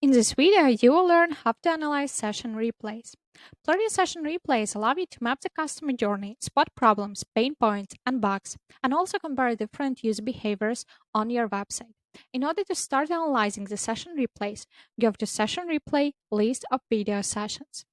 In this video, you will learn how to analyze session replays. Plerdy session replays allow you to map the customer journey, spot problems, pain points, and bugs, and also compare different user behaviors on your website. In order to start analyzing the session replays, go to Session Replay List of Video Sessions.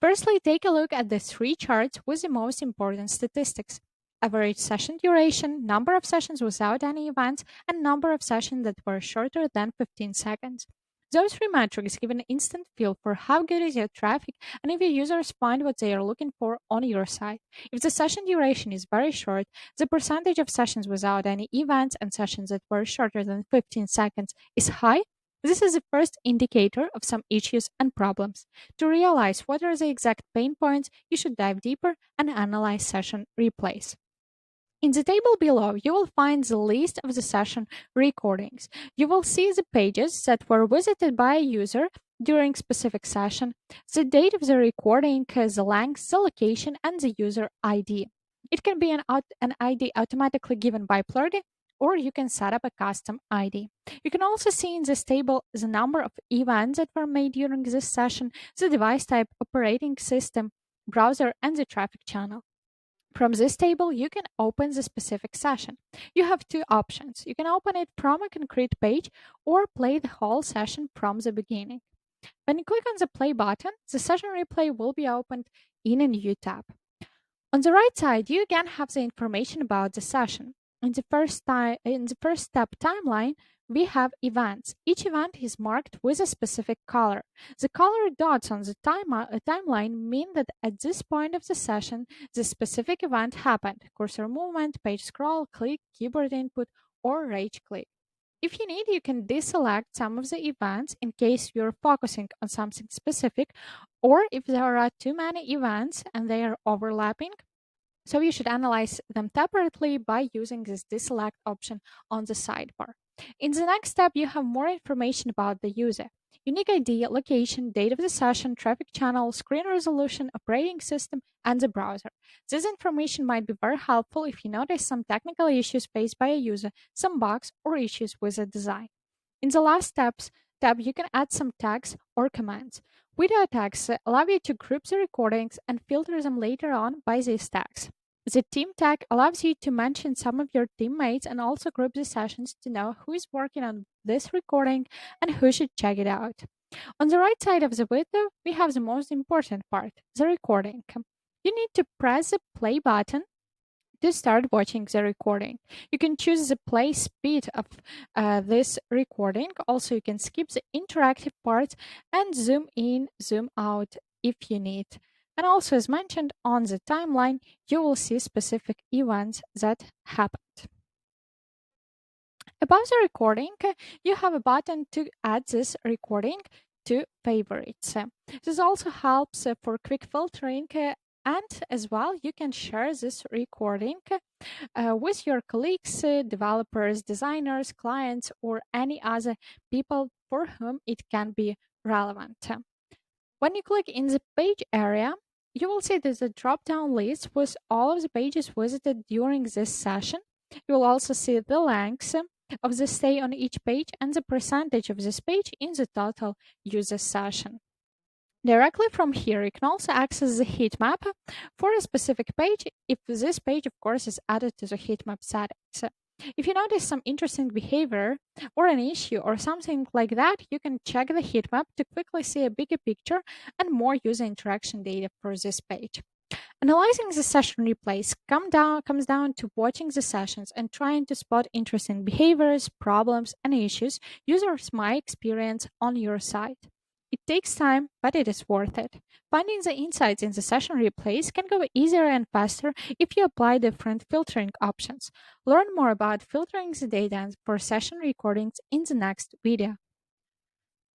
Firstly, take a look at the three charts with the most important statistics: average session duration, number of sessions without any events, and number of sessions that were shorter than 15 seconds. Those three metrics give an instant feel for how good is your traffic and if your users find what they are looking for on your site. If the session duration is very short, the percentage of sessions without any events and sessions that were shorter than 15 seconds is high. This is the first indicator of some issues and problems. To realize what are the exact pain points, you should dive deeper and analyze session replays. In the table below, you will find the list of the session recordings. You will see the pages that were visited by a user during specific session, the date of the recording, the length, the location, and the user ID. It can be an ID automatically given by Plerdy, or you can set up a custom ID. You can also see in this table the number of events that were made during this session, the device type, operating system, browser, and the traffic channel. From this table, you can open the specific session. You have two options. You can open it from a concrete page or play the whole session from the beginning. When you click on the play button, the session replay will be opened in a new tab. On the right side, you again have the information about the session. In the first step timeline, we have events. Each event is marked with a specific color. The colored dots on the timeline mean that at this point of the session, the specific event happened: cursor movement, page scroll, click, keyboard input, or rage click. If you need, you can deselect some of the events in case you're focusing on something specific, or if there are too many events and they are overlapping, so you should analyze them separately by using this deselect option on the sidebar. In the next step, you have more information about the user: unique ID, location, date of the session, traffic channel, screen resolution, operating system, and the browser. This information might be very helpful if you notice some technical issues faced by a user, some bugs, or issues with the design. In the last steps tab, you can add some tags or commands. Video tags allow you to group the recordings and filter them later on by these tags. The team tag allows you to mention some of your teammates and also group the sessions to know who is working on this recording and who should check it out. On the right side of the video, we have the most important part, the recording. You need to press the play button to start watching the recording. You can choose the play speed of this recording. Also, you can skip the interactive parts and zoom in, zoom out if you need. And also, as mentioned on the timeline, you will see specific events that happened. Above the recording, you have a button to add this recording to favorites. This also helps for quick filtering, and as well, you can share this recording with your colleagues, developers, designers, clients, or any other people for whom it can be relevant. When you click in the page area, you will see there's a drop-down list with all of the pages visited during this session. You will also see the lengths of the stay on each page and the percentage of this page in the total user session. Directly from here, you can also access the heat map for a specific page if this page, of course, is added to the heat map settings. If you notice some interesting behavior or an issue or something like that, you can check the heat map to quickly see a bigger picture and more user interaction data for this page. Analyzing the session replays comes down to watching the sessions and trying to spot interesting behaviors, problems, and issues users might experience on your site. It takes time, but it is worth it. Finding the insights in the session replays can go easier and faster if you apply different filtering options. Learn more about filtering the data for session recordings in the next video.